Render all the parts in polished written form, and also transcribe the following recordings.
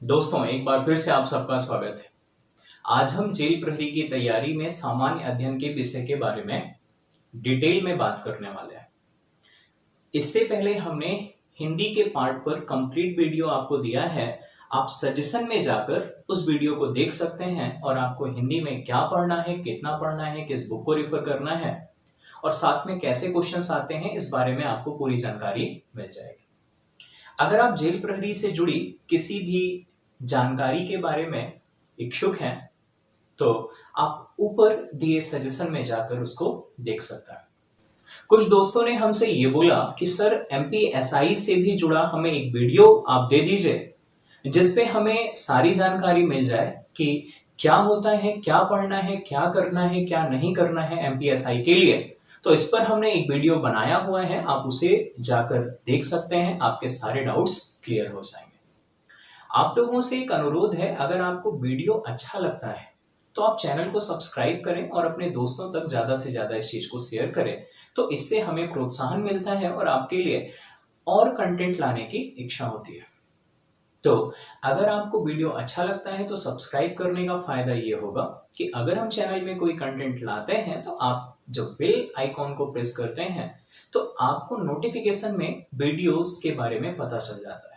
दोस्तों, एक बार फिर से आप सबका स्वागत है। आज हम जेल प्रहरी की तैयारी में सामान्य अध्ययन के विषय के बारे में डिटेल में बात करने वाले हैं। इससे पहले हमने हिंदी के पार्ट पर कंप्लीट वीडियो आपको दिया है। आप सजेशन में जाकर उस वीडियो को देख सकते हैं और आपको हिंदी में क्या पढ़ना है, कितना पढ़ना है, किस बुक को रेफर करना है और साथ में कैसे क्वेश्चंस आते हैं, इस बारे में आपको पूरी जानकारी मिल जाएगी। अगर आप जेल प्रहरी से जुड़ी किसी भी जानकारी के बारे में इच्छुक हैं तो आप ऊपर दिए सजेशन में जाकर उसको देख सकते हैं। कुछ दोस्तों ने हमसे ये बोला कि सर एमपीएसआई से भी जुड़ा हमें एक वीडियो आप दे दीजिए जिसपे हमें सारी जानकारी मिल जाए कि क्या होता है, क्या पढ़ना है, क्या करना है, क्या नहीं करना है एमपीएसआई के लिए। तो इस पर हमने एक वीडियो बनाया हुआ है, आप उसे जाकर देख सकते हैं, आपके सारे डाउट्स क्लियर हो जाएंगे। आप लोगों से एक अनुरोध है, अगर आपको वीडियो अच्छा लगता है तो आप चैनल को सब्सक्राइब करें और अपने दोस्तों तक ज्यादा से ज्यादा इस चीज को शेयर करें। तो इससे हमें प्रोत्साहन मिलता है और आपके लिए और कंटेंट लाने की इच्छा होती है। तो अगर आपको वीडियो अच्छा लगता है तो सब्सक्राइब करने का फायदा ये होगा कि अगर हम चैनल में कोई कंटेंट लाते हैं तो आप जब बेल आइकॉन को प्रेस करते हैं तो आपको नोटिफिकेशन में वीडियोस के बारे में पता चल जाता है।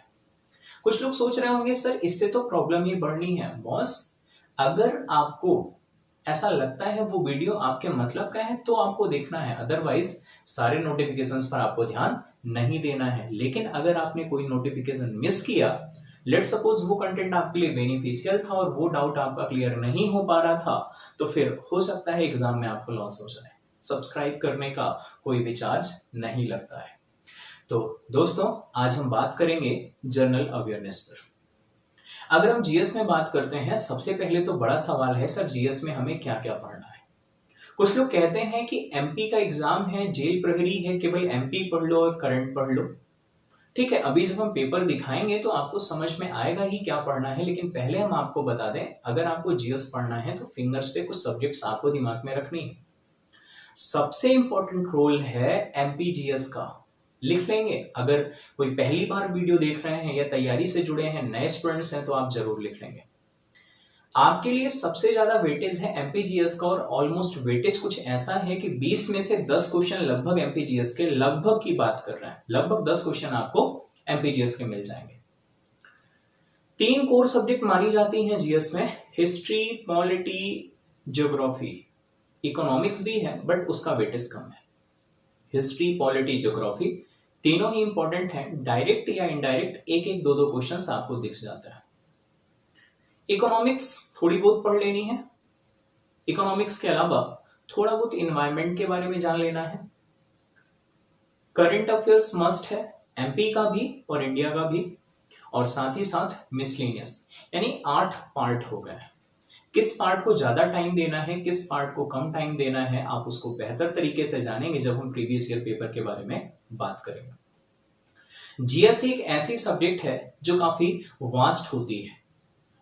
कुछ लोग सोच रहे होंगे सर इससे तो प्रॉब्लम ही बढ़नी है। बॉस, अगर आपको ऐसा लगता है वो वीडियो आपके मतलब का है तो आपको देखना है, अदरवाइज सारे नोटिफिकेशंस पर आपको ध्यान नहीं देना है। लेकिन अगर आपने कोई नोटिफिकेशन मिस किया, लेट सपोज वो कंटेंट आपके लिए बेनिफिशियल था और वो डाउट आपका क्लियर नहीं हो पा रहा था, तो फिर हो सकता है एग्जाम में आपको लॉस हो जाए। सब्सक्राइब करने का कोई भी चार्ज नहीं लगता है। तो दोस्तों, आज हम बात करेंगे जनरल अवेयरनेस पर। अगर हम जीएस में बात करते हैं, सबसे पहले तो बड़ा सवाल है सर जीएस में हमें क्या क्या पढ़ना है। कुछ लोग कहते हैं कि एमपी का एग्जाम है, जेल प्रहरी है, केवल एमपी पढ़ लो और करंट पढ़ लो। ठीक है, अभी जब हम पेपर दिखाएंगे तो आपको समझ में आएगा ही क्या पढ़ना है। लेकिन पहले हम आपको बता दें, अगर आपको जीएस पढ़ना है तो फिंगर्स पे कुछ सब्जेक्ट्स आपको दिमाग में रखनी है। सबसे इंपॉर्टेंट रोल है एमपीजीएस का, लिख लेंगे। अगर कोई पहली बार वीडियो देख रहे हैं या तैयारी से जुड़े हैं, नए स्टूडेंट्स हैं, तो आप जरूर लिख लेंगे। आपके लिए सबसे ज्यादा वेटेज है एमपीजीएस का और ऑलमोस्ट वेटेज कुछ ऐसा है कि 20 में से 10 क्वेश्चन लगभग एमपीजीएस के, लगभग की बात कर रहे हैं, लगभग 10 क्वेश्चन आपको एमपीजीएस के मिल जाएंगे। 3 कोर सब्जेक्ट मानी जाती हैं जीएस में, हिस्ट्री, पॉलिटी, ज्योग्राफी। इकोनॉमिक्स भी है बट उसका वेटेज कम है। हिस्ट्री, पॉलिटी, ज्योग्राफी तीनों ही इंपॉर्टेंट हैं। डायरेक्ट या इनडायरेक्ट एक एक दो दो क्वेश्चंस आपको दिख जाता है। इकोनॉमिक्स थोड़ी बहुत पढ़ लेनी है। इकोनॉमिक्स के अलावा थोड़ा बहुत इन्वायरमेंट के बारे में जान लेना है। करंट अफेयर्स मस्ट है, एमपी का भी और इंडिया का भी, और साथ ही साथ मिसलेनियस, यानी 8 पार्ट हो गए। किस पार्ट को ज्यादा टाइम देना है, किस पार्ट को कम टाइम देना है, आप उसको बेहतर तरीके से जानेंगे जब हम प्रीवियस ईयर पेपर के बारे में बात करेंगे। जीएस एक ऐसी सब्जेक्ट है जो काफी वास्ट होती है,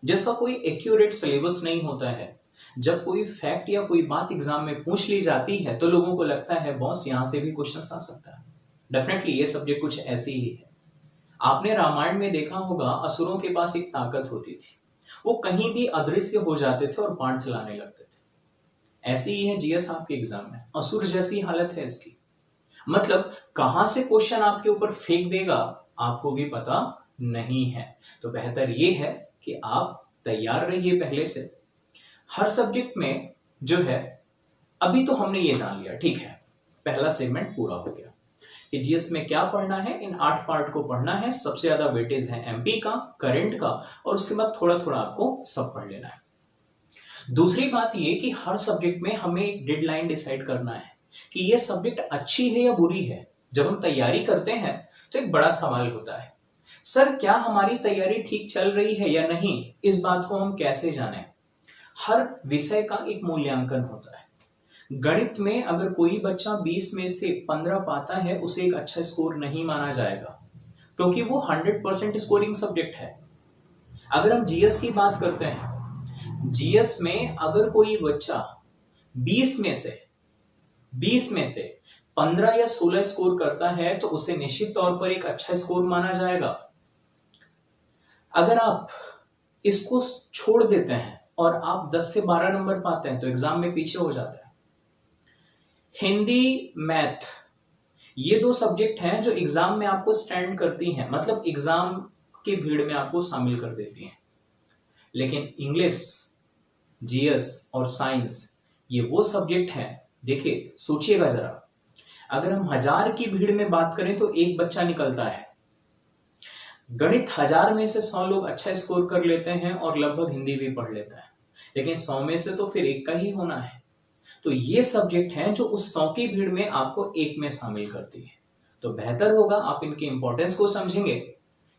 जिसका कोई एक्यूरेट सिलेबस नहीं होता है। जब कोई फैक्ट या कोई बात एग्जाम में पूछ ली जाती है तो लोगों को लगता है बॉस यहां से भी क्वेश्चन आ सकता है। डेफिनेटली ये सब्जेक्ट कुछ ऐसी ही है। आपने रामायण में देखा होगा, असुरों के पास एक ताकत होती थी, वो कहीं भी अदृश्य हो जाते थे और बाण चलाने लगते थे। ऐसी ही है जीएस आपके एग्जाम में, असुर जैसी हालत है इसकी। मतलब कहां से क्वेश्चन आपके ऊपर फेंक देगा आपको भी पता नहीं है। तो बेहतर ये है कि आप तैयार रहिए पहले से। हर सब्जेक्ट में जो है, अभी तो हमने ये जान लिया, ठीक है, पहला सेगमेंट पूरा हो गया कि जीएस में क्या पढ़ना है। इन 8 पार्ट को पढ़ना है। सबसे ज्यादा वेटेज है एमपी का, करंट का, और उसके बाद थोड़ा थोड़ा आपको सब पढ़ लेना है। दूसरी बात ये कि हर सब्जेक्ट में हमें एक डेडलाइन डिसाइड करना है कि ये सब्जेक्ट अच्छी है या बुरी है। जब हम तैयारी करते हैं तो एक बड़ा सवाल होता है, सर क्या हमारी तैयारी ठीक चल रही है या नहीं, इस बात को हम कैसे जानें। हर विषय का एक मूल्यांकन होता है। गणित में अगर कोई बच्चा 20 में से 15 पाता है, उसे एक अच्छा स्कोर नहीं माना जाएगा, क्योंकि वो 100% स्कोरिंग सब्जेक्ट है। अगर हम जीएस की बात करते हैं, जीएस में अगर कोई बच्चा 20 में से 15 या 16 स्कोर करता है तो उसे निश्चित तौर पर एक अच्छा स्कोर माना जाएगा। अगर आप इसको छोड़ देते हैं और आप 10 से 12 नंबर पाते हैं तो एग्जाम में पीछे हो जाता है। हिंदी, मैथ, ये दो सब्जेक्ट हैं जो एग्जाम में आपको स्टैंड करती हैं, मतलब एग्जाम की भीड़ में आपको शामिल कर देती हैं। लेकिन इंग्लिश, जीएस और साइंस ये वो सब्जेक्ट हैं, देखिए सोचिएगा जरा, अगर हम 1000 की भीड़ में बात करें तो एक बच्चा निकलता है। गणित 1000 में से 100 लोग अच्छा स्कोर कर लेते हैं और लगभग हिंदी भी पढ़ लेता है, लेकिन 100 में से तो फिर एक का ही होना है। तो ये सब्जेक्ट हैं जो उस 100 की भीड़ में आपको एक में शामिल करती है। तो बेहतर होगा आप इनके इंपॉर्टेंस को समझेंगे,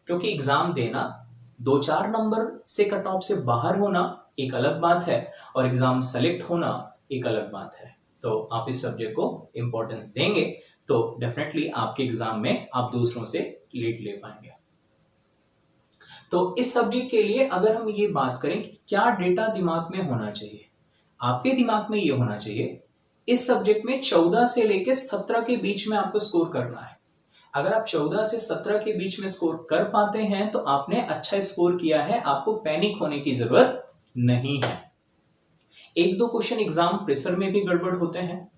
क्योंकि एग्जाम देना 2-4 नंबर से कट ऑफ से बाहर होना एक अलग बात है और एग्जाम सेलेक्ट होना एक अलग बात है। तो आप इस सब्जेक्ट को इंपॉर्टेंस देंगे तो डेफिनेटली आपके एग्जाम में आप दूसरों से लीड ले पाएंगे। तो इस सब्जेक्ट के लिए अगर हम ये बात करें कि क्या डेटा दिमाग में होना चाहिए, आपके दिमाग में ये होना चाहिए, इस सब्जेक्ट में 14 से लेकर 17 के बीच में आपको स्कोर करना है। अगर आप 14 से 17 के बीच में स्कोर कर पाते हैं तो आपने अच्छा स्कोर किया है, आपको पैनिक होने की जरूरत नहीं है। एक दो क्वेश्चन एग्जाम प्रेशर में भी गड़बड़ होते हैं।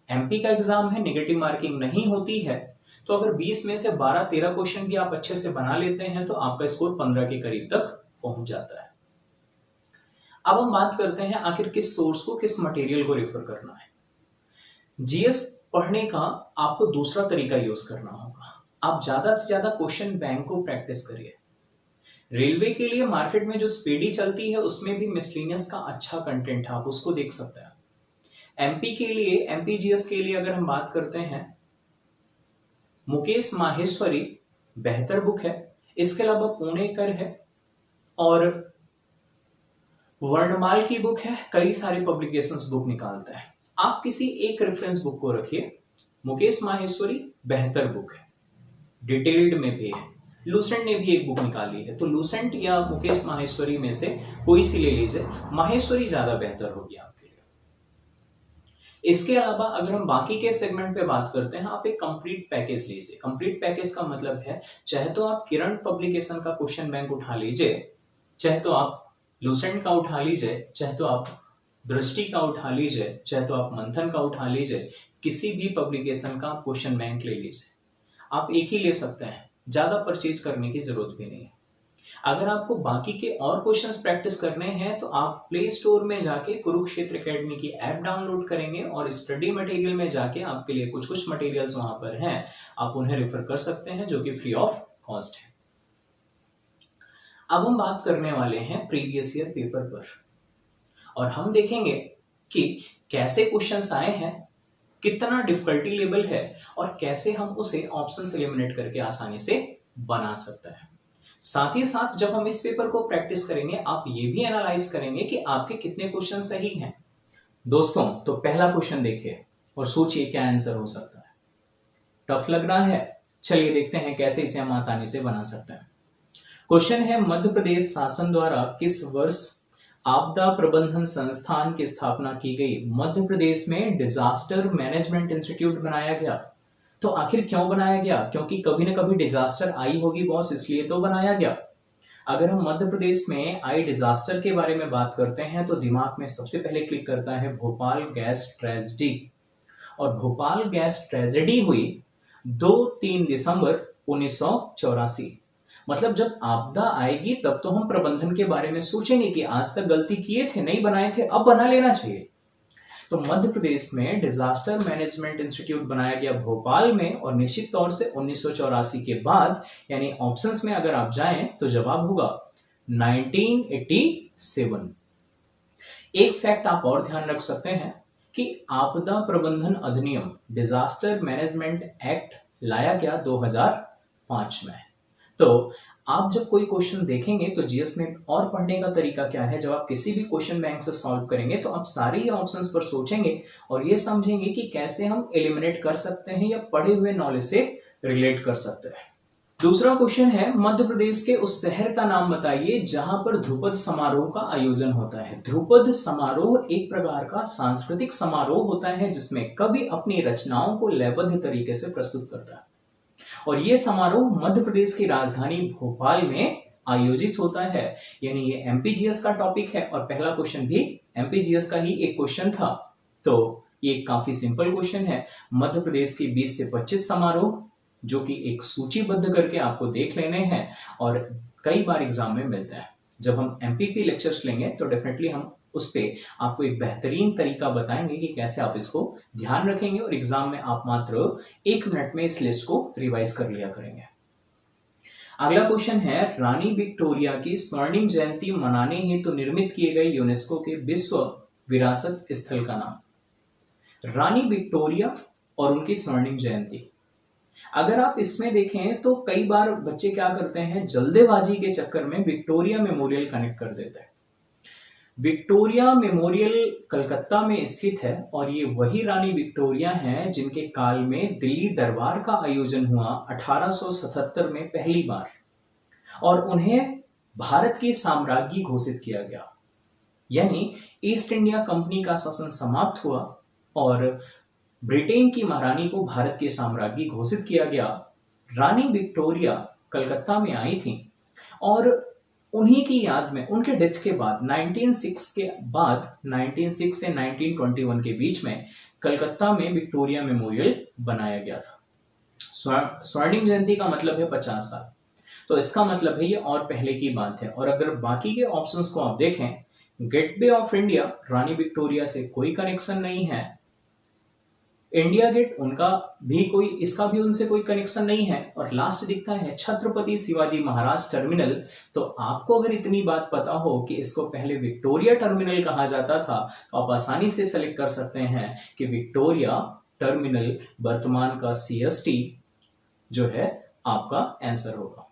एमपी का एग्जाम है, नेगेटिव मार्किंग नहीं होती है, तो अगर 20 में से 12-13 क्वेश्चन भी आप अच्छे से बना लेते हैं तो आपका स्कोर 15 के करीब तक पहुंच जाता है। अब हम बात करते हैं आखिर किस सोर्स को, किस मटेरियल को रेफर करना है। जीएस पढ़ने का आपको दूसरा तरीका यूज करना होगा। आप ज्यादा से ज्यादा क्वेश्चन बैंक को प्रैक्टिस करिए। रेलवे के लिए मार्केट में जो स्पीडी चलती है उसमें भी मिसलिनियस का अच्छा कंटेंट है, आप उसको देख सकते हैं। एमपी के लिए, एमपी जीएस के लिए अगर हम बात करते हैं, मुकेश माहेश्वरी बेहतर बुक है। इसके अलावा पुणेकर है और वर्णमाल की बुक है, कई सारे पब्लिकेशंस बुक निकालता है। आप किसी एक रेफरेंस बुक को रखिए। मुकेश माहेश्वरी बेहतर बुक है, डिटेल्ड में भी है। लूसेंट ने भी एक बुक निकाली है, तो लूसेंट या मुकेश माहेश्वरी में से कोई सी ले लीजिए, माहेश्वरी ज्यादा बेहतर होगी आपके लिए। इसके अलावा अगर हम बाकी के सेगमेंट पे बात करते हैं, आप एक कंप्लीट पैकेज लीजिए। कंप्लीट पैकेज का मतलब है, चाहे तो आप किरण पब्लिकेशन का क्वेश्चन बैंक उठा लीजिए, चाहे तो आप लूसेंट का उठा लीजिए, चाहे तो आप दृष्टि का उठा लीजिए, चाहे तो आप मंथन का उठा लीजिए, किसी भी पब्लिकेशन का क्वेश्चन बैंक ले लीजिए। आप एक ही ले सकते हैं, ज्यादा परचेज करने की जरूरत भी नहीं है। अगर आपको बाकी के और क्वेश्चंस प्रैक्टिस करने हैं तो आप प्ले स्टोर में जाके कुरुक्षेत्र एकेडमी की ऐप डाउनलोड करेंगे और स्टडी मटेरियल में जाके आपके लिए कुछ कुछ मटेरियल्स वहां पर हैं, आप उन्हें रेफर कर सकते हैं, जो कि फ्री ऑफ कॉस्ट है। अब हम बात करने वाले हैं प्रीवियस ईयर पेपर पर, और हम देखेंगे कि कैसे क्वेश्चंस आए हैं, कितना डिफिकल्टी लेवल है और कैसे हम उसे ऑप्शंस एलिमिनेट करके आसानी से बना सकते हैं। साथ ही साथ जब हम इस पेपर को प्रैक्टिस करेंगे, आप ये भी एनालाइज करेंगे कि आपके कितने क्वेश्चन सही हैं। दोस्तों, तो पहला क्वेश्चन देखिए और सोचिए क्या आंसर हो सकता है। टफ लग रहा है? चलिए देखते हैं कैसे इसे हम आसानी से बना सकते हैं। क्वेश्चन है, मध्य प्रदेश शासन द्वारा किस वर्ष आपदा प्रबंधन संस्थान की स्थापना की गई? मध्य प्रदेश में डिजास्टर मैनेजमेंट इंस्टीट्यूट बनाया गया। तो आखिर क्यों बनाया गया? क्योंकि कभी ना कभी डिजास्टर आई होगी बॉस, इसलिए तो बनाया गया। अगर हम मध्य प्रदेश में आई डिजास्टर के बारे में बात करते हैं तो दिमाग में सबसे पहले क्लिक करता है भोपाल गैस ट्रेजेडी। और भोपाल गैस ट्रेजेडी हुई 2-3 दिसंबर 1984। मतलब जब आपदा आएगी तब तो हम प्रबंधन के बारे में सोचेंगे कि आज तक गलती किए थे, नहीं बनाए थे, अब बना लेना चाहिए। तो मध्य प्रदेश में डिजास्टर मैनेजमेंट इंस्टीट्यूट बनाया गया भोपाल में, और निश्चित तौर से 1984 के बाद, यानी ऑप्शंस में अगर आप जाएं तो जवाब होगा 1987। एक फैक्ट आप और ध्यान रख सकते हैं कि आपदा प्रबंधन अधिनियम, डिजास्टर मैनेजमेंट एक्ट लाया गया 2005 में। तो आप जब कोई क्वेश्चन देखेंगे तो जीएस में और पढ़ने का तरीका क्या है, जब आप किसी भी क्वेश्चन बैंक से सॉल्व करेंगे तो आप सारे ही ऑप्शंस पर सोचेंगे और ये समझेंगे कि कैसे हम एलिमिनेट कर सकते हैं या पढ़े हुए नॉलेज से रिलेट कर सकते हैं। दूसरा क्वेश्चन है, मध्य प्रदेश के उस शहर का नाम बताइए जहां पर ध्रुपद समारोह का आयोजन होता है। ध्रुपद समारोह एक प्रकार का सांस्कृतिक समारोह होता है जिसमें कवि अपनी रचनाओं को लयबद्ध तरीके से प्रस्तुत करता है, और यह समारोह मध्य प्रदेश की राजधानी भोपाल में आयोजित होता है, यानी ये एमपीजीएस का टॉपिक है और पहला क्वेश्चन भी एमपीजीएस का ही एक क्वेश्चन था। तो ये काफी सिंपल क्वेश्चन है। मध्य प्रदेश के 20 से 25 समारोह जो कि एक सूचीबद्ध करके आपको देख लेने हैं और कई बार एग्जाम में मिलता है। जब हम एमपीपी लेक्चर्स लेंगे तो डेफिनेटली हम उस पे आपको एक बेहतरीन तरीका बताएंगे कि कैसे आप इसको ध्यान रखेंगे और एग्जाम में आप मात्र 1 मिनट में इस लिस्ट को रिवाइज कर लिया करेंगे। अगला क्वेश्चन है, रानी विक्टोरिया की स्वर्णिम जयंती मनाने हेतु निर्मित किए गए यूनेस्को के विश्व विरासत स्थल का नाम। रानी विक्टोरिया और उनकी स्वर्णिम जयंती, अगर आप इसमें देखें तो कई बार बच्चे क्या करते हैं, जल्दबाजी के चक्कर में विक्टोरिया मेमोरियल कनेक्ट कर देते हैं। विक्टोरिया मेमोरियल कलकत्ता में स्थित है और ये वही रानी विक्टोरिया हैं जिनके काल में दिल्ली दरबार का आयोजन हुआ 1877 में पहली बार और उन्हें भारत की साम्राज्ञी घोषित किया गया, यानी ईस्ट इंडिया कंपनी का शासन समाप्त हुआ और ब्रिटेन की महारानी को भारत की साम्राज्ञी घोषित किया गया। रानी विक्टोरिया कलकत्ता में आई थी और उन्हीं की याद में उनके डेथ के बाद 1906 के बाद 1906 से 1921 के बीच में कलकत्ता में विक्टोरिया मेमोरियल बनाया गया था। स्वर्णिम जयंती का मतलब है 50 साल, तो इसका मतलब है ये और पहले की बात है। और अगर बाकी के ऑप्शंस को आप देखें, gateway of India Rani Victoria से कोई कनेक्शन नहीं है, इंडिया गेट उनका भी कोई, इसका भी उनसे कोई कनेक्शन नहीं है, और लास्ट दिखता है छत्रपति शिवाजी महाराज टर्मिनल। तो आपको अगर इतनी बात पता हो कि इसको पहले विक्टोरिया टर्मिनल कहा जाता था तो आप आसानी से सेलेक्ट कर सकते हैं कि विक्टोरिया टर्मिनल वर्तमान का सीएसटी जो है आपका आंसर होगा।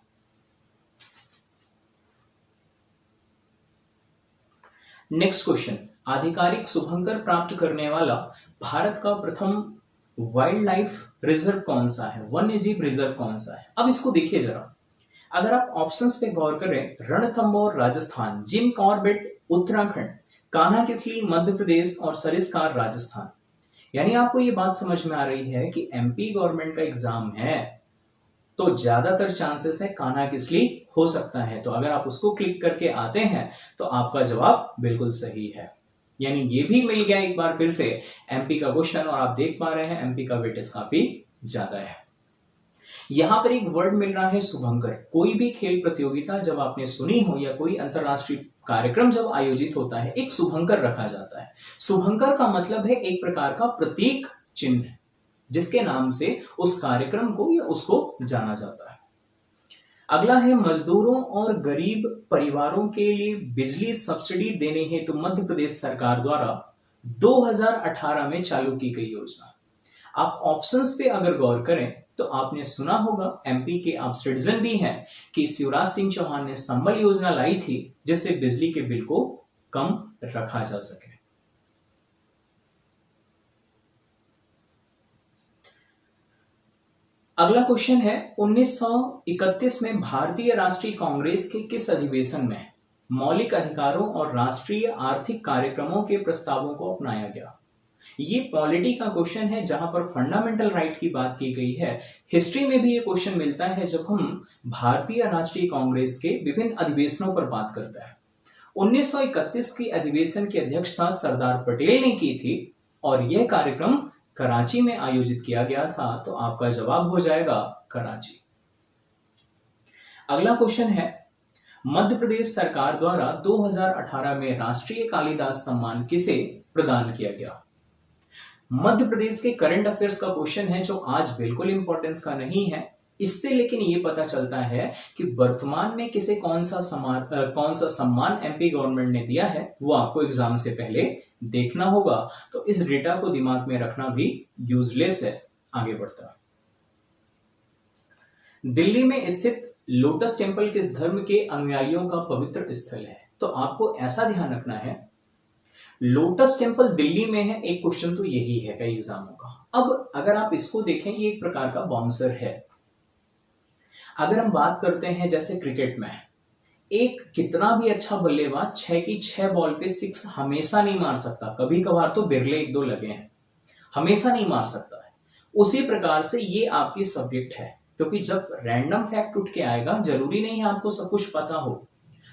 नेक्स्ट क्वेश्चन, आधिकारिक शुभंकर प्राप्त करने वाला भारत का प्रथम वाइल्ड लाइफ रिजर्व कौन सा है, वन्य जीव रिजर्व कौन सा है। अब इसको देखिए जरा, अगर आप ऑप्शंस पे गौर करें, रणथंभौर राजस्थान, जिम कॉर्बेट उत्तराखंड, कान्हा-किसली मध्य प्रदेश और सरिस्कार राजस्थान, यानी आपको ये बात समझ में आ रही है कि एमपी गवर्नमेंट का एग्जाम है तो ज्यादातर चांसेस है कान्हा-किसली हो सकता है। तो अगर आप उसको क्लिक करके आते हैं तो आपका जवाब बिल्कुल सही है, यानी ये भी मिल गया एक बार फिर से एमपी का क्वेश्चन। और आप देख पा रहे हैं एमपी का वेटेज काफी ज्यादा है। यहां पर एक वर्ड मिल रहा है शुभंकर। कोई भी खेल प्रतियोगिता जब आपने सुनी हो या कोई अंतरराष्ट्रीय कार्यक्रम जब आयोजित होता है, एक शुभंकर रखा जाता है। शुभंकर का मतलब है एक प्रकार का प्रतीक चिन्ह जिसके नाम से उस कार्यक्रम को या उसको जाना जाता है। अगला है, मजदूरों और गरीब परिवारों के लिए बिजली सब्सिडी देने हेतु मध्य प्रदेश सरकार द्वारा 2018 में चालू की गई योजना। आप ऑप्शंस पे अगर गौर करें तो आपने सुना होगा, एमपी के आप सिटीजन भी हैं, कि शिवराज सिंह चौहान ने संबल योजना लाई थी जिससे बिजली के बिल को कम रखा जा सके। अगला क्वेश्चन है, 1931 में भारतीय राष्ट्रीय कांग्रेस के किस अधिवेशन में मौलिक अधिकारों और राष्ट्रीय आर्थिक कार्यक्रमों के प्रस्तावों को अपनाया गया। ये पॉलिटी का क्वेश्चन है जहां पर फंडामेंटल राइट की बात की गई है। हिस्ट्री में भी ये क्वेश्चन मिलता है जब हम भारतीय राष्ट्रीय कांग्रेस के विभिन्न अधिवेशनों पर बात करते हैं। 1931 की अधिवेशन की अध्यक्षता सरदार पटेल ने की थी और यह कार्यक्रम कराची में आयोजित किया गया था, तो आपका जवाब हो जाएगा कराची। अगला क्वेश्चन है, मध्य प्रदेश सरकार द्वारा 2018 में राष्ट्रीय कालिदास सम्मान किसे प्रदान किया गया। मध्य प्रदेश के करंट अफेयर्स का क्वेश्चन है जो आज बिल्कुल इंपॉर्टेंस का नहीं है, इससे लेकिन ये पता चलता है कि वर्तमान में किसे कौन सा सम्मान एमपी गवर्नमेंट ने दिया है वो आपको एग्जाम से पहले देखना होगा। तो इस डेटा को दिमाग में रखना भी यूजलेस है। आगे बढ़ता है, दिल्ली में स्थित लोटस टेम्पल किस धर्म के अनुयायियों का पवित्र स्थल है। तो आपको ऐसा ध्यान रखना है, लोटस टेम्पल दिल्ली में है, एक क्वेश्चन तो यही है कई एग्जामों का। अब अगर आप इसको देखें, ये एक प्रकार का बाउंसर है। अगर हम बात करते हैं जैसे क्रिकेट में, एक कितना भी अच्छा बल्लेबाज 6 की 6 बॉल पे 6 हमेशा नहीं मार सकता, कभी कभार तो बिरले 1-2 लगे हैं, हमेशा नहीं मार सकता है। उसी प्रकार से ये आपकी सब्जेक्ट है, क्योंकि जब रैंडम फैक्ट उठ के आएगा, जरूरी नहीं है आपको सब कुछ पता हो,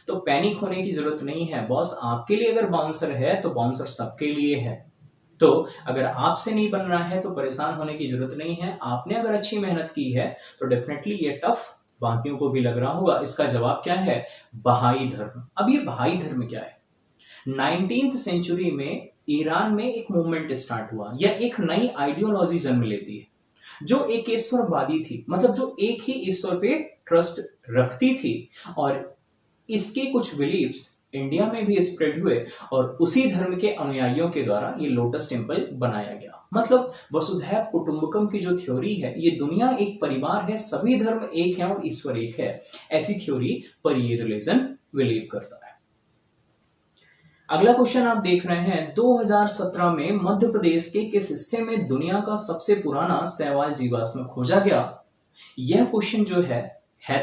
तो पैनिक होने की जरूरत नहीं है। बॉस आपके लिए अगर बाउंसर है तो बाउंसर सबके लिए है। तो अगर आपसे नहीं बन रहा है तो परेशान होने की जरूरत नहीं है। आपने अगर अच्छी मेहनत की है तो डेफिनेटली ये टफ बाकियों को भी लग रहा होगा। इसका जवाब क्या है? बहाई धर्म। अब ये बहाई धर्म क्या है? 19th सेंचुरी में ईरान में एक मूवमेंट स्टार्ट हुआ, या एक नई आइडियोलॉजी जन्म लेती है जो एक ईश्वरवादी थी, मतलब जो एक ही ईश्वर पे ट्रस्ट रखती थी। और इसके कुछ बिलीव्स इंडिया में भी स्प्रेड हुए और उसी धर्म के अनुयायियों के द्वारा ये लोटस टेम्पल बनाया गया। मतलब वसुधैव कुटुंबकम की जो थ्योरी है, ये दुनिया एक परिवार है, सभी धर्म एक है और ईश्वर एक है, ऐसी थ्योरी पर ये रिलीजन बिलीव करता है। अगला क्वेश्चन आप देख रहे हैं, 2017 में मध्य प्रदेश के किस हिस्से में दुनिया का सबसे पुराना शैवाल जीवाश्म खोजा गया? यह क्वेश्चन जो है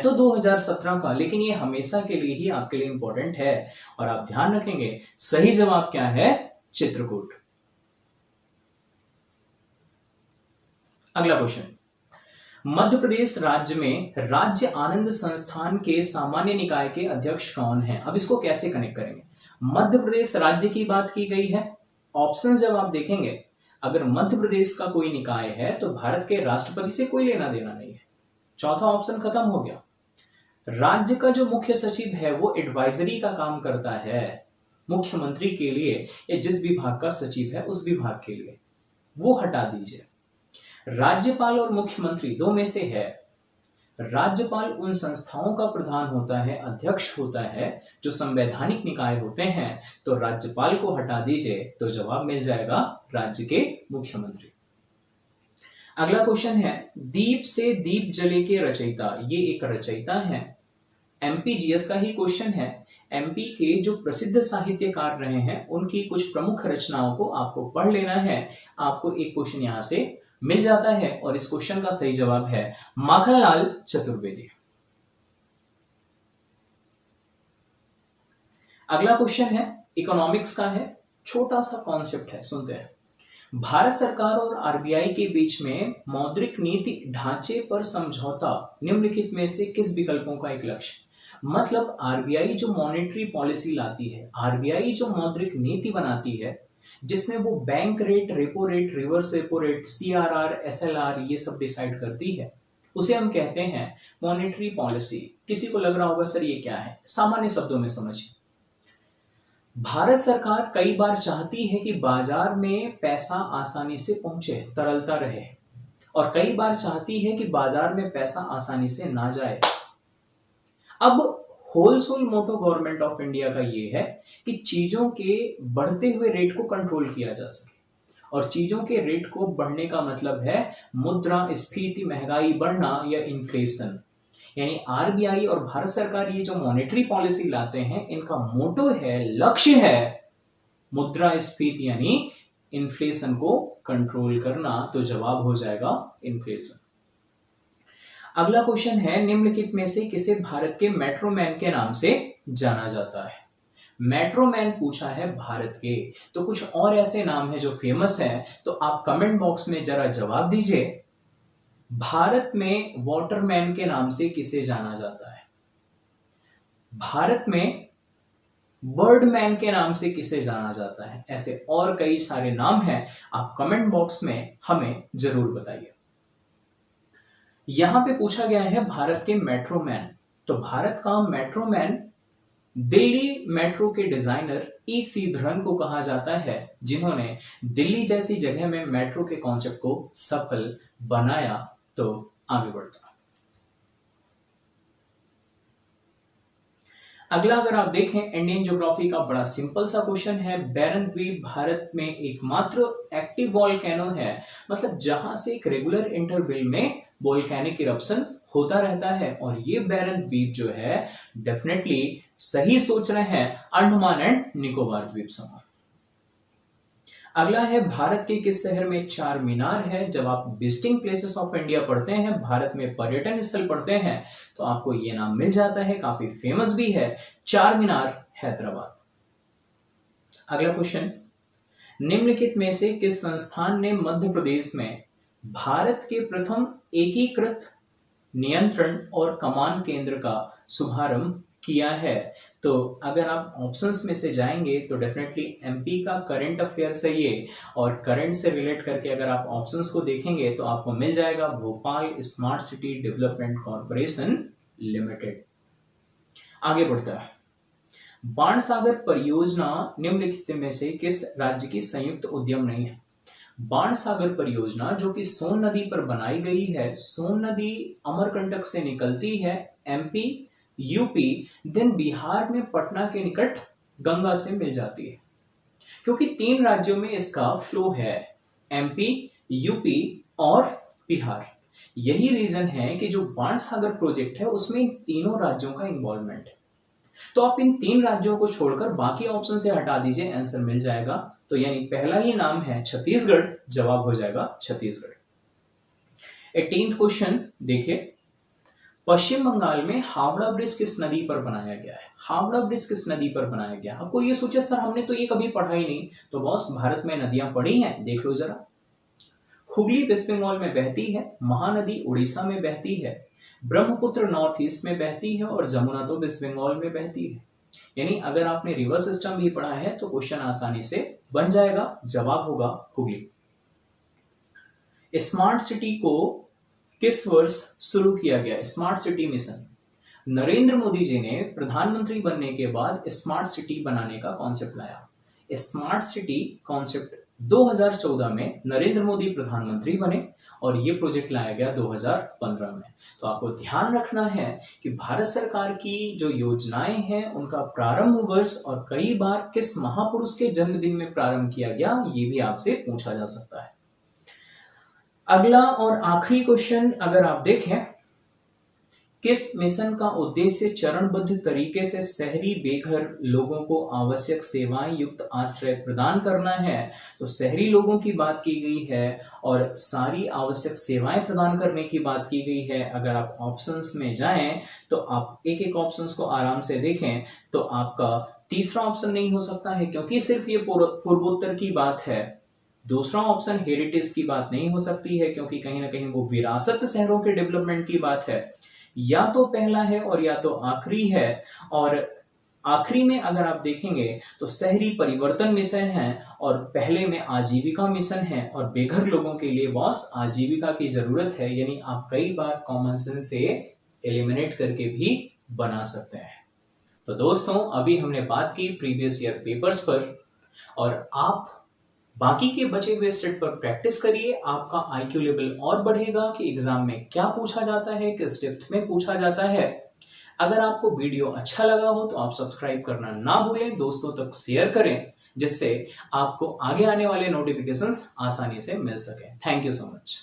तो 2017 का, लेकिन ये हमेशा के लिए ही आपके लिए इंपॉर्टेंट है और आप ध्यान रखेंगे। सही जवाब क्या है? चित्रकूट। अगला क्वेश्चन, मध्य प्रदेश राज्य में राज्य आनंद संस्थान के सामान्य निकाय के अध्यक्ष कौन है? अब इसको कैसे कनेक्ट करेंगे? मध्य प्रदेश राज्य की बात की गई है। ऑप्शन जब आप देखेंगे, अगर मध्य प्रदेश का कोई निकाय है तो भारत के राष्ट्रपति से कोई लेना देना नहीं है। चौथा ऑप्शन खत्म हो गया। राज्य का जो मुख्य सचिव है वो एडवाइजरी का काम करता है मुख्यमंत्री के लिए, या जिस विभाग का सचिव है उस विभाग के लिए, वो हटा दीजिए। राज्यपाल और मुख्यमंत्री दो में से है। राज्यपाल उन संस्थाओं का प्रधान होता है, अध्यक्ष होता है जो संवैधानिक निकाय होते हैं, तो राज्यपाल को हटा दीजिए तो जवाब मिल जाएगा राज्य के मुख्यमंत्री। अगला क्वेश्चन है, दीप से दीप जले के रचयिता, ये एक रचयिता है, एमपीजीएस का ही क्वेश्चन है। एमपी के जो प्रसिद्ध साहित्यकार रहे हैं उनकी कुछ प्रमुख रचनाओं को आपको पढ़ लेना है। आपको एक क्वेश्चन यहां से मिल जाता है और इस क्वेश्चन का सही जवाब है माखनलाल चतुर्वेदी। अगला क्वेश्चन है इकोनॉमिक्स का है, छोटा सा कॉन्सेप्ट है, सुनते हैं। भारत सरकार और आरबीआई के बीच में मौद्रिक नीति ढांचे पर समझौता निम्नलिखित में से किस विकल्पों का एक लक्ष्य? मतलब आरबीआई जो मॉनेटरी पॉलिसी लाती है, आरबीआई जो मौद्रिक नीति बनाती है, जिसमें वो bank rate, repo rate, reverse repo rate, CRR, SLR ये सब डिसाइड करती है, उसे हम कहते हैं मॉनेटरी पॉलिसी। किसी को लग रहा होगा सर ये क्या है? सामान्य शब्दों में समझिए। भारत सरकार कई बार चाहती है कि बाजार में पैसा आसानी से पहुंचे, तरलता रहे, और कई बार चाहती है कि बाजार में पैसा आसानी से ना जाए। अब wholesale motto government of India का ये है कि चीजों के बढ़ते हुए रेट को कंट्रोल किया जा सके, और चीजों के रेट को बढ़ने का मतलब है मुद्रास्फीति, महंगाई बढ़ना या इन्फ्लेशन। यानी आरबीआई और भारत सरकार ये जो मॉनेटरी पॉलिसी लाते हैं, इनका मोटो है, लक्ष्य है मुद्रास्फीति यानी इन्फ्लेशन को कंट्रोल करना, तो जवाब हो जाएगा इन्फ्लेशन। अगला क्वेश्चन है, निम्नलिखित में से किसे भारत के मेट्रो मैन के नाम से जाना जाता है? मेट्रो मैन पूछा है भारत के, तो कुछ और ऐसे नाम है जो फेमस है, तो आप कमेंट बॉक्स में जरा जवाब दीजिए। भारत में वाटरमैन के नाम से किसे जाना जाता है? भारत में बर्डमैन के नाम से किसे जाना जाता है? ऐसे और कई सारे नाम हैं, आप कमेंट बॉक्स में हमें जरूर बताइए। यहां पे पूछा गया है भारत के मेट्रो मैन, तो भारत का मेट्रो मैन दिल्ली मेट्रो के डिजाइनर ई श्रीधरन को कहा जाता है, जिन्होंने दिल्ली जैसी जगह में मेट्रो के कॉन्सेप्ट को सफल बनाया। तो आगे बढ़ता, अगला अगर आप देखें इंडियन ज्योग्राफी का बड़ा सिंपल सा क्वेश्चन है। बैरन द्वीप भारत में एकमात्र एक्टिव वॉल्केनो है, मतलब जहां से एक रेगुलर इंटरवल में वोल्केनिक इरप्शन होता रहता है, और ये बैरन द्वीप जो है डेफिनेटली सही सोच रहे हैं, अंडमान एंड निकोबार द्वीप समूह। अगला है, भारत के किस शहर में चार मीनार है? जब आप विजिटिंग प्लेसेस ऑफ इंडिया पढ़ते हैं, भारत में पर्यटन स्थल पढ़ते हैं, तो आपको ये नाम मिल जाता है, काफी फेमस भी है, चार मीनार हैदराबाद। अगला क्वेश्चन, निम्नलिखित में से किस संस्थान ने मध्य प्रदेश में भारत के प्रथम एकीकृत नियंत्रण और कमान केंद्र का शुभारंभ किया है। तो अगर आप ऑप्शंस में से जाएंगे तो डेफिनेटली एमपी का करंट अफेयर्स है ये, और करंट से रिलेट करके अगर आप ऑप्शंस को देखेंगे तो आपको मिल जाएगा Bhopal smart city development corporation limited. आगे बढ़ता है, बाणसागर परियोजना निम्नलिखित में से किस राज्य की संयुक्त उद्यम नहीं है? बाणसागर परियोजना जो कि सोन नदी पर बनाई गई है, सोन नदी अमरकंटक से निकलती है, एमपी, यूपी, देन बिहार में पटना के निकट गंगा से मिल जाती है। क्योंकि 3 राज्यों में इसका फ्लो है, एमपी, यूपी और बिहार। यही रीजन है कि जो बाणसागर प्रोजेक्ट है उसमें तीनों राज्यों का इन्वॉल्वमेंट है। तो आप इन 3 राज्यों को छोड़कर बाकी ऑप्शन से हटा दीजिए, आंसर मिल जाएगा। तो यानी पहला ही नाम है छत्तीसगढ़, जवाब हो जाएगा छत्तीसगढ़। 18th क्वेश्चन देखिए, पश्चिम बंगाल में हावड़ा ब्रिज किस नदी पर बनाया गया है? हावड़ा ब्रिज किस नदी पर बनाया गया? आपको ये सोचे सर हमने तो ये कभी पढ़ा ही नहीं। तो बॉस, भारत में नदियां पड़ी हैं, देख लो जरा। हुगली वेस्ट बंगाल में बहती है, महानदी उड़ीसा में बहती है, ब्रह्मपुत्र नॉर्थ ईस्ट में बहती है और जमुना तो वेस्ट बंगाल में बहती है। यानी अगर आपने रिवर सिस्टम भी पढ़ा है तो क्वेश्चन आसानी से बन जाएगा, जवाब होगा हुगली। स्मार्ट सिटी को किस वर्ष शुरू किया गया? Smart city mission Narendra Modi ji ने प्रधानमंत्री बनने के बाद स्मार्ट सिटी बनाने का कॉन्सेप्ट लाया। स्मार्ट सिटी कॉन्सेप्ट 2014 में नरेंद्र मोदी प्रधानमंत्री बने और ये प्रोजेक्ट लाया गया 2015 में। तो आपको ध्यान रखना है कि भारत सरकार की जो योजनाएं हैं उनका प्रारंभ वर्ष और कई बार किस महापुरुष के जन्मदिन में प्रारंभ किया गया, ये भी आपसे पूछा जा सकता है। अगला और आखिरी क्वेश्चन अगर आप देखें, किस मिशन का उद्देश्य चरणबद्ध तरीके से शहरी बेघर लोगों को आवश्यक सेवाएं युक्त आश्रय प्रदान करना है? तो शहरी लोगों की बात की गई है और सारी आवश्यक सेवाएं प्रदान करने की बात की गई है। अगर आप ऑप्शंस में जाएं तो आप एक एक ऑप्शंस को आराम से देखें तो आपका तीसरा ऑप्शन नहीं हो सकता है, क्योंकि सिर्फ ये पूर्वोत्तर की बात है। दूसरा ऑप्शन हेरिटेज की बात नहीं हो सकती है, क्योंकि कहीं ना कहीं वो विरासत शहरों के डेवलपमेंट की बात है। या तो पहला है और या तो आखिरी है, और आखिरी में अगर आप देखेंगे तो शहरी परिवर्तन मिशन है और पहले में आजीविका मिशन है, और बेघर लोगों के लिए बॉस आजीविका की जरूरत है। यानी आप कई बार कॉमन सेंस से एलिमिनेट करके भी बना सकते हैं। तो दोस्तों, अभी हमने बात की प्रीवियस ईयर पेपर्स पर, और आप बाकी के बचे हुए सेट पर प्रैक्टिस करिए। आपका आईक्यू लेवल और बढ़ेगा कि एग्जाम में क्या पूछा जाता है, किस डेप्थ में पूछा जाता है। अगर आपको वीडियो अच्छा लगा हो तो आप सब्सक्राइब करना ना भूलें, दोस्तों तक शेयर करें, जिससे आपको आगे आने वाले नोटिफिकेशंस आसानी से मिल सके। Thank you so much.